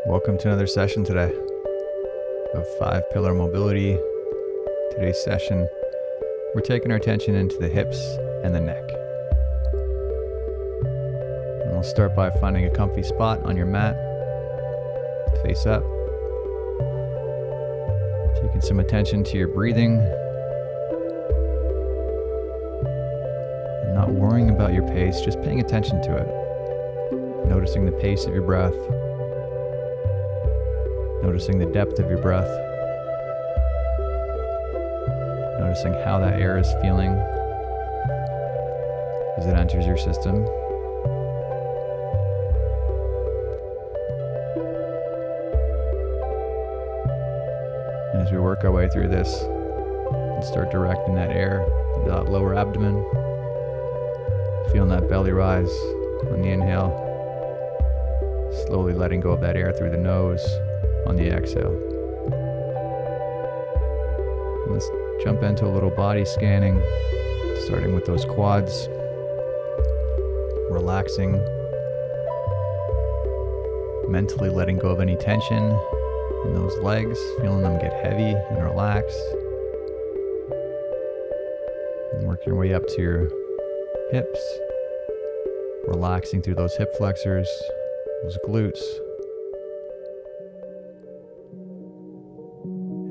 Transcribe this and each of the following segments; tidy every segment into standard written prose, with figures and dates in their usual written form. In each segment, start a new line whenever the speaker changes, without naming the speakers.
Welcome to another session today of 5-pillar mobility. Today's session, we're taking our attention into the hips and the neck. And we'll start by finding a comfy spot on your mat, face up. Taking some attention to your breathing. And not worrying about your pace, just paying attention to it. Noticing the pace of your breath. Noticing the depth of your breath. Noticing how that air is feeling as it enters your system. And as we work our way through this, and start directing that air into that lower abdomen, feeling that belly rise on the inhale, slowly letting go of that air through the nose on the exhale. And let's jump into a little body scanning, starting with those quads, relaxing, mentally letting go of any tension in those legs, feeling them get heavy and relaxed. And working your way up to your hips, relaxing through those hip flexors, those glutes.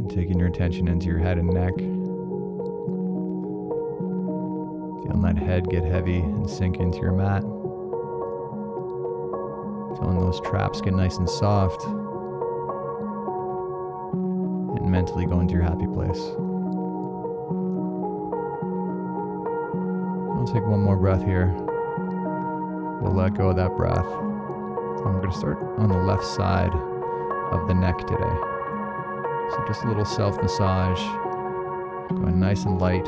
Taking your attention into your head and neck. Feeling that head get heavy and sink into your mat. Feeling those traps get nice and soft. And mentally go into your happy place. We'll take one more breath here. We'll let go of that breath. And we're going to start on the left side of the neck today. So just a little self-massage, going nice and light.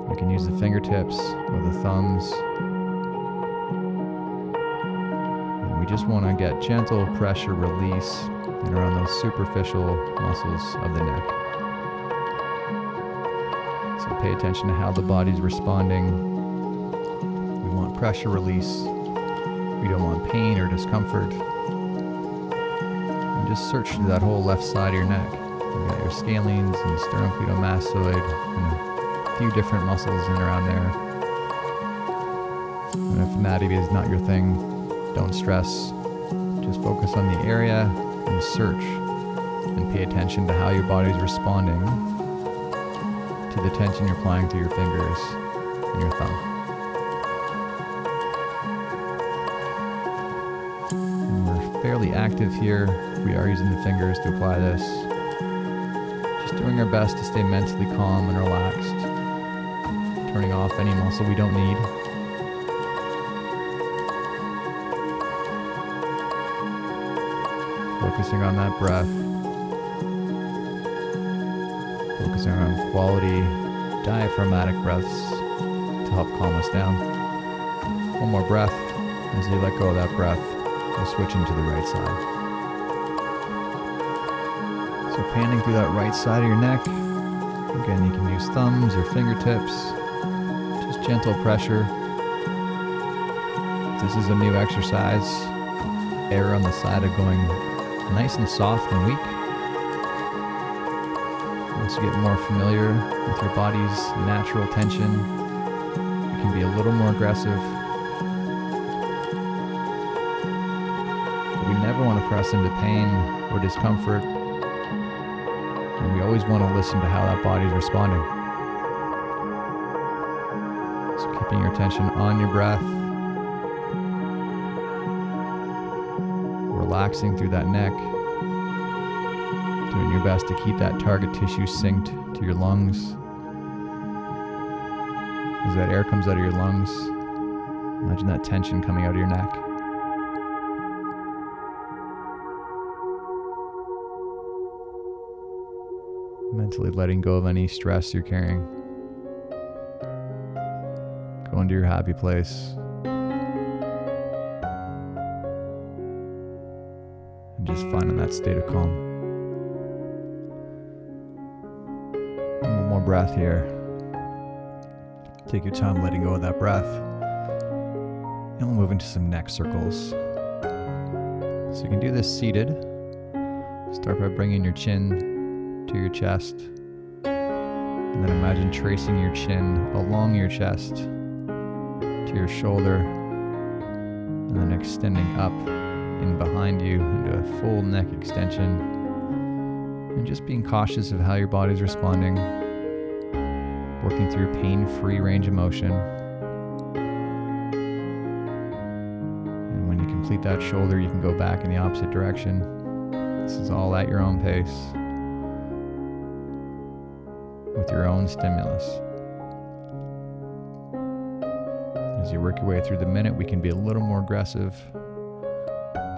You can use the fingertips or the thumbs. And we just want to get gentle pressure release in around those superficial muscles of the neck. So pay attention to how the body's responding. We want pressure release. We don't want pain or discomfort. Just search through that whole left side of your neck. You got your scalenes and sternocleidomastoid and a few different muscles in around there. And if anatomy is not your thing, don't stress. Just focus on the area and search and pay attention to how your body's responding to the tension you're applying through your fingers and your thumb. Fairly active here. We are using the fingers to apply this. Just doing our best to stay mentally calm and relaxed. Turning off any muscle we don't need. Focusing on that breath. Focusing on quality diaphragmatic breaths to help calm us down. One more breath. As you let go of that breath, we'll switch into the right side. So panning through that right side of your neck. Again, you can use thumbs or fingertips. Just gentle pressure. This is a new exercise. Err on the side of going nice and soft and weak. Once you get more familiar with your body's natural tension, you can be a little more aggressive. We never want to press into pain or discomfort, and we always want to listen to how that body's responding. So keeping your attention on your breath, relaxing through that neck, doing your best to keep that target tissue synced to your lungs. As that air comes out of your lungs, imagine that tension coming out of your neck. Mentally letting go of any stress you're carrying. Go into your happy place. And just finding that state of calm. And one more breath here. Take your time letting go of that breath. And we'll move into some neck circles. So you can do this seated. Start by bringing your chin to your chest. And then imagine tracing your chin along your chest to your shoulder. And then extending up in behind you into a full neck extension. And just being cautious of how your body's responding. Working through pain-free range of motion. And when you complete that shoulder, you can go back in the opposite direction. This is all at your own pace, with your own stimulus. As you work your way through the minute, we can be a little more aggressive,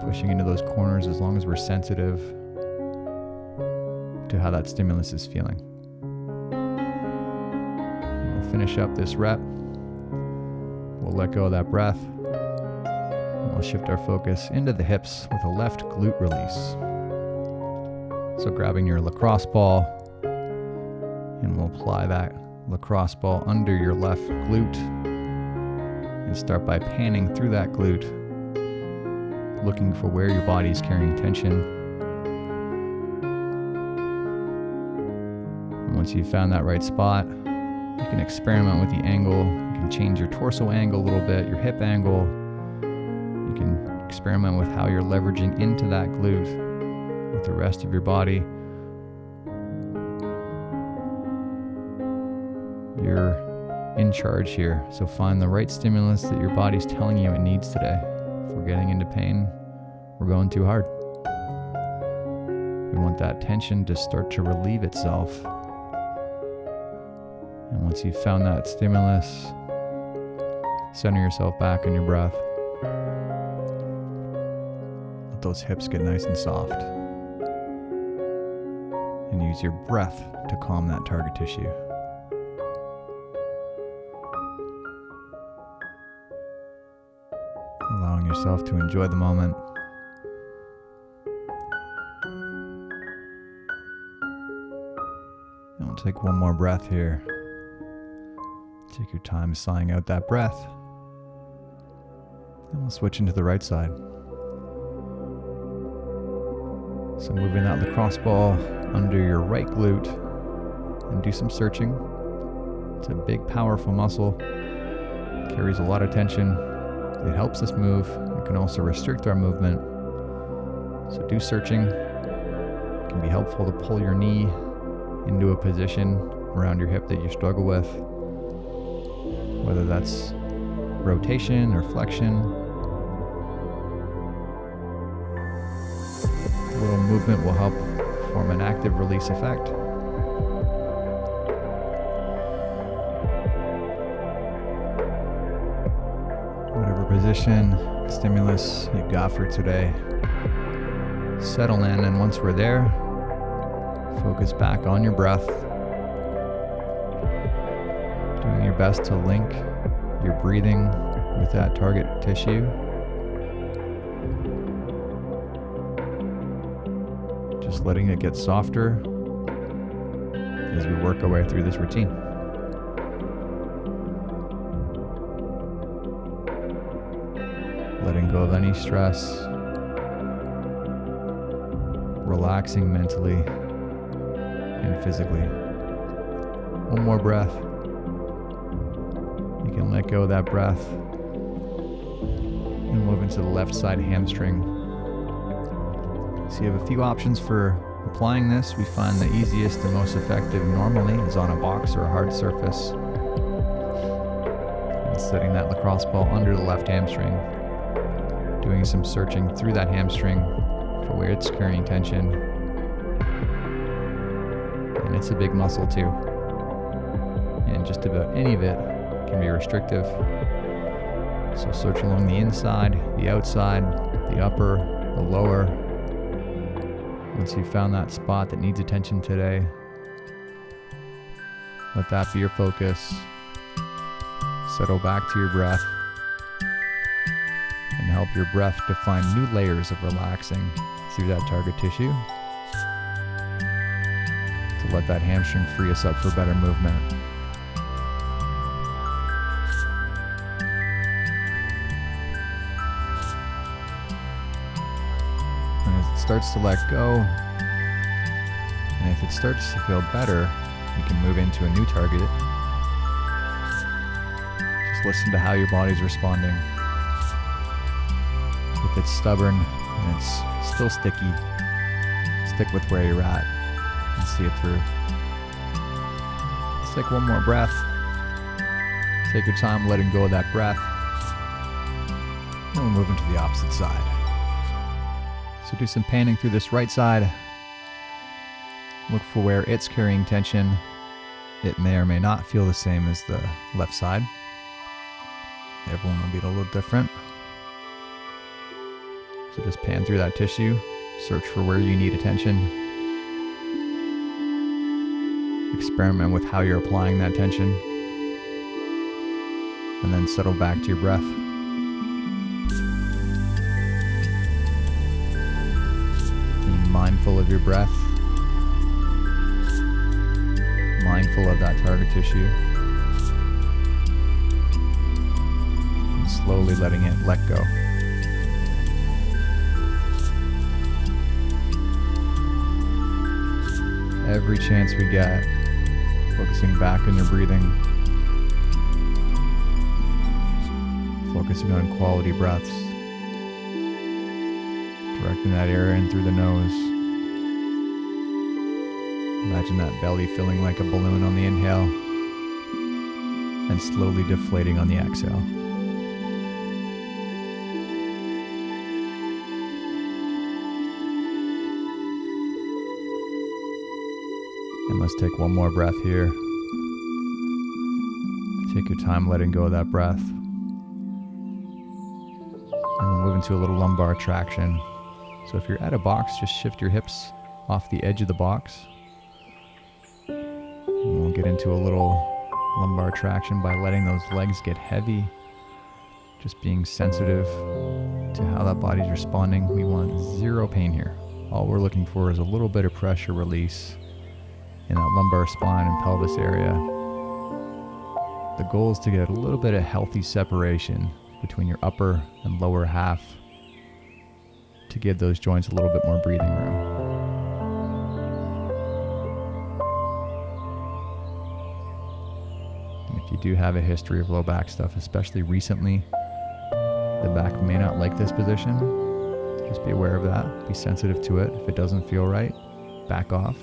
pushing into those corners as long as we're sensitive to how that stimulus is feeling. Finish up this rep. We'll let go of that breath. And we'll shift our focus into the hips with a left glute release. So grabbing your lacrosse ball, and we'll apply that lacrosse ball under your left glute and start by panning through that glute, looking for where your body is carrying tension. And once you've found that right spot, you can experiment with the angle. You can change your torso angle a little bit, your hip angle. You can experiment with how you're leveraging into that glute with the rest of your body. You're in charge here, so find the right stimulus that your body's telling you it needs today. If we're getting into pain, we're going too hard. We want that tension to start to relieve itself. And once you've found that stimulus, center yourself back on your breath. Let those hips get nice and soft. And use your breath to calm that target tissue. Allowing yourself to enjoy the moment. And we'll take one more breath here. Take your time sighing out that breath. And we'll switch into the right side. So moving that lacrosse ball under your right glute and do some searching. It's a big, powerful muscle. It carries a lot of tension. It helps us move. It can also restrict our movement. So do searching. It can be helpful to pull your knee into a position around your hip that you struggle with. Whether that's rotation or flexion. A little movement will help form an active release effect. Whatever position, stimulus you've got for today, settle in, and once we're there, focus back on your breath. Doing your best to link your breathing with that target tissue. Just letting it get softer as we work our way through this routine. Letting go of any stress, relaxing mentally and physically. One more breath. You can let go of that breath and move into the left side hamstring. So you have a few options for applying this. We find the easiest and most effective normally is on a box or a hard surface. And setting that lacrosse ball under the left hamstring. Doing some searching through that hamstring for where it's carrying tension. And it's a big muscle too. And just about any of it can be restrictive. So search along the inside, the outside, the upper, the lower. Once you've found that spot that needs attention today, let that be your focus. Settle back to your breath and help your breath to find new layers of relaxing through that target tissue to let that hamstring free us up for better movement. starts to let go, and if it starts to feel better, you can move into a new target. Just listen to how your body's responding. If it's stubborn and it's still sticky, stick with where you're at and see it through. Let's take one more breath. Take your time letting go of that breath. And we'll move into the opposite side. So do some panning through this right side. Look for where it's carrying tension. It may or may not feel the same as the left side. Everyone will be a little different. So just pan through that tissue. Search for where you need attention. Experiment with how you're applying that tension. And then settle back to your breath. Being mindful of your breath. Mindful of that target tissue. And slowly letting it let go. Every chance we get, focusing back on your breathing. Focusing on quality breaths. Directing that air in through the nose. Imagine that belly feeling like a balloon on the inhale and slowly deflating on the exhale. And let's take one more breath here. Take your time letting go of that breath. And we'll move into a little lumbar traction. So if you're at a box, just shift your hips off the edge of the box. And we'll get into a little lumbar traction by letting those legs get heavy. Just being sensitive to how that body's responding. We want zero pain here. All we're looking for is a little bit of pressure release in that lumbar spine and pelvis area. The goal is to get a little bit of healthy separation between your upper and lower half to give those joints a little bit more breathing room. And if you do have a history of low back stuff, especially recently, the back may not like this position. Just be aware of that. Be sensitive to it. If it doesn't feel right, back off,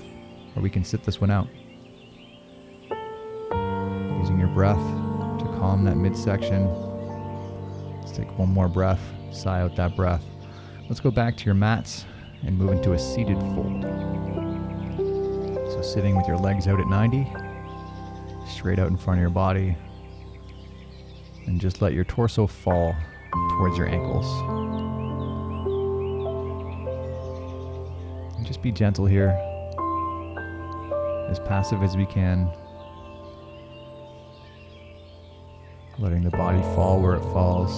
or we can sit this one out. Using your breath to calm that midsection. Let's take one more breath, sigh out that breath. Let's go back to your mats and move into a seated fold. So sitting with your legs out at 90, straight out in front of your body, and just let your torso fall towards your ankles. And just be gentle here, as passive as we can, letting the body fall where it falls.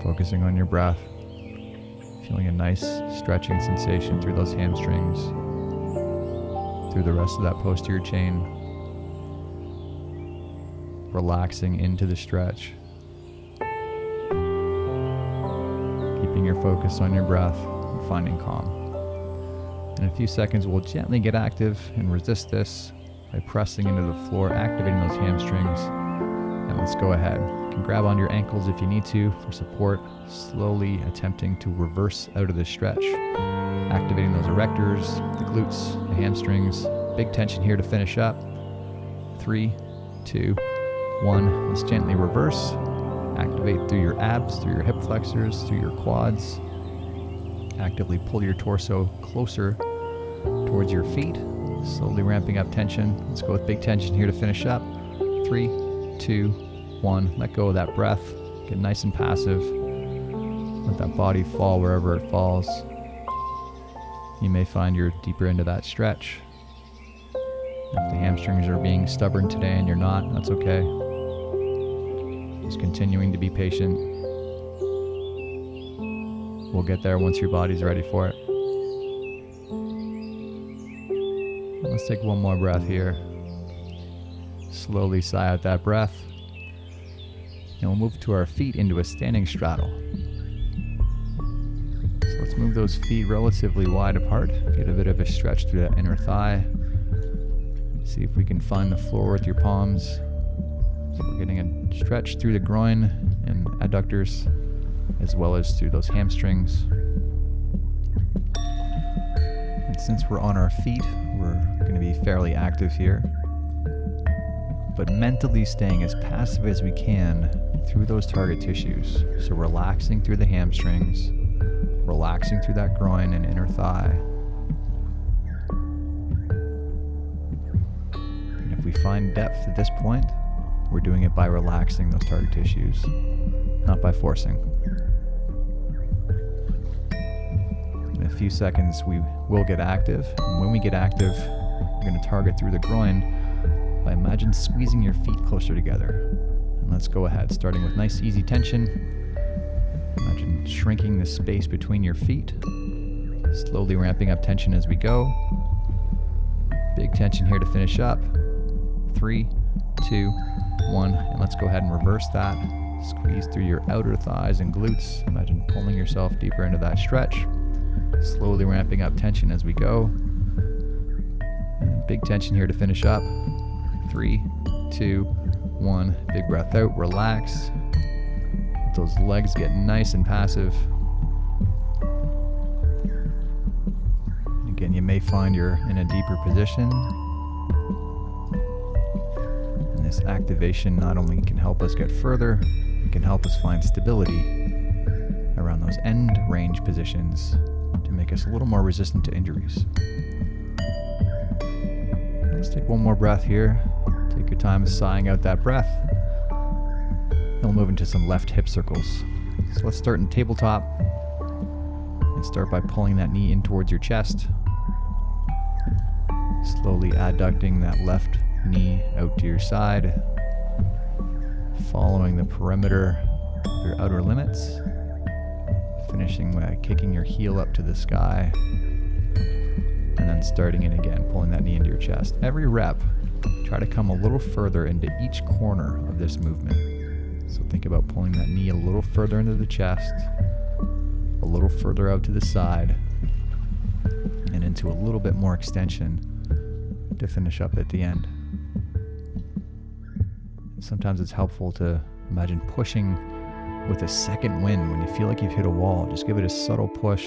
Focusing on your breath, feeling a nice stretching sensation through those hamstrings, through the rest of that posterior chain, relaxing into the stretch, keeping your focus on your breath and finding calm. In a few seconds, we'll gently get active and resist this by pressing into the floor, activating those hamstrings. And let's go ahead. You can grab on your ankles if you need to for support, slowly attempting to reverse out of the stretch, activating those erectors, the glutes, the hamstrings. Big tension here to finish up. 3, 2, 1. Let's gently reverse. Activate through your abs, through your hip flexors, through your quads. Actively pull your torso closer towards your feet, slowly ramping up tension. Let's go with big tension here to finish up. 3, 2, 1. Let go of that breath. Get nice and passive. Let that body fall wherever it falls. You may find you're deeper into that stretch. If the hamstrings are being stubborn today and you're not, that's okay. Just continuing to be patient. We'll get there once your body's ready for it. And let's take one more breath here. Slowly sigh out that breath. And we'll move to our feet into a standing straddle. So let's move those feet relatively wide apart. Get a bit of a stretch through that inner thigh. See if we can find the floor with your palms. So we're getting a stretch through the groin and adductors, as well as through those hamstrings. And since we're on our feet, we're going to be fairly active here, but mentally staying as passive as we can through those target tissues. So relaxing through the hamstrings, relaxing through that groin and inner thigh. And if we find depth at this point, we're doing it by relaxing those target tissues, not by forcing. In a few seconds, we will get active. And when we get active, we're going to target through the groin by imagine squeezing your feet closer together. And let's go ahead, starting with nice easy tension. Imagine shrinking the space between your feet, slowly ramping up tension as we go. Big tension here to finish up. 3, 2, 1, and let's go ahead and reverse that. Squeeze through your outer thighs and glutes. Imagine pulling yourself deeper into that stretch. Slowly ramping up tension as we go. And big tension here to finish up. 3, 2, 1. Big breath out, relax. Let those legs get nice and passive. Again, you may find you're in a deeper position. And this activation not only can help us get further, it can help us find stability around those end range positions to make us a little more resistant to injuries. Let's take one more breath here. Take your time sighing out that breath. Then we'll move into some left hip circles. So let's start in tabletop and start by pulling that knee in towards your chest. Slowly adducting that left knee out to your side, following the perimeter of your outer limits, finishing by kicking your heel up to the sky, and then starting in again, pulling that knee into your chest. Every rep, try to come a little further into each corner of this movement. So think about pulling that knee a little further into the chest, a little further out to the side, and into a little bit more extension to finish up at the end. Sometimes it's helpful to imagine pushing with a second wind. When you feel like you've hit a wall, just give it a subtle push.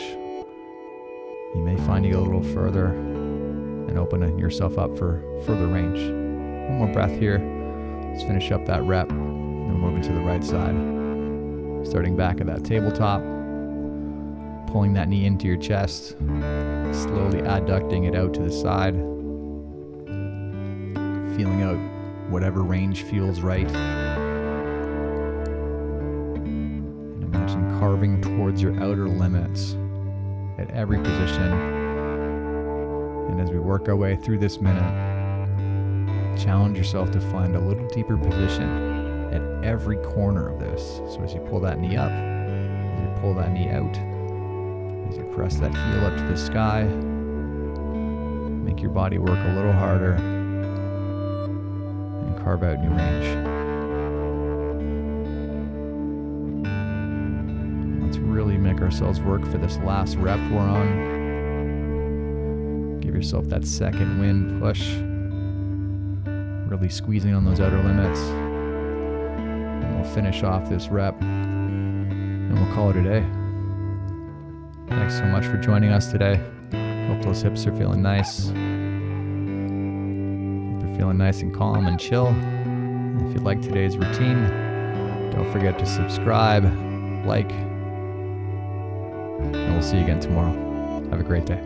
You may find you go a little further and open yourself up for further range. One more breath here. Let's finish up that rep. Then we're moving to the right side. Starting back at that tabletop. Pulling that knee into your chest. Slowly adducting it out to the side. Feeling out whatever range feels right. And imagine carving towards your outer limits at every position. And as we work our way through this minute, challenge yourself to find a little deeper position at every corner of this. So as you pull that knee up, as you pull that knee out, as you press that heel up to the sky, make your body work a little harder. Carve out new range. Let's really make ourselves work for this last rep we're on. Give yourself that second wind push. Really squeezing on those outer limits. And we'll finish off this rep and we'll call it a day. Thanks so much for joining us today. Hope those hips are feeling nice. Feeling nice and calm and chill. If you like today's routine, don't forget to subscribe, like, and we'll see you again tomorrow. Have a great day.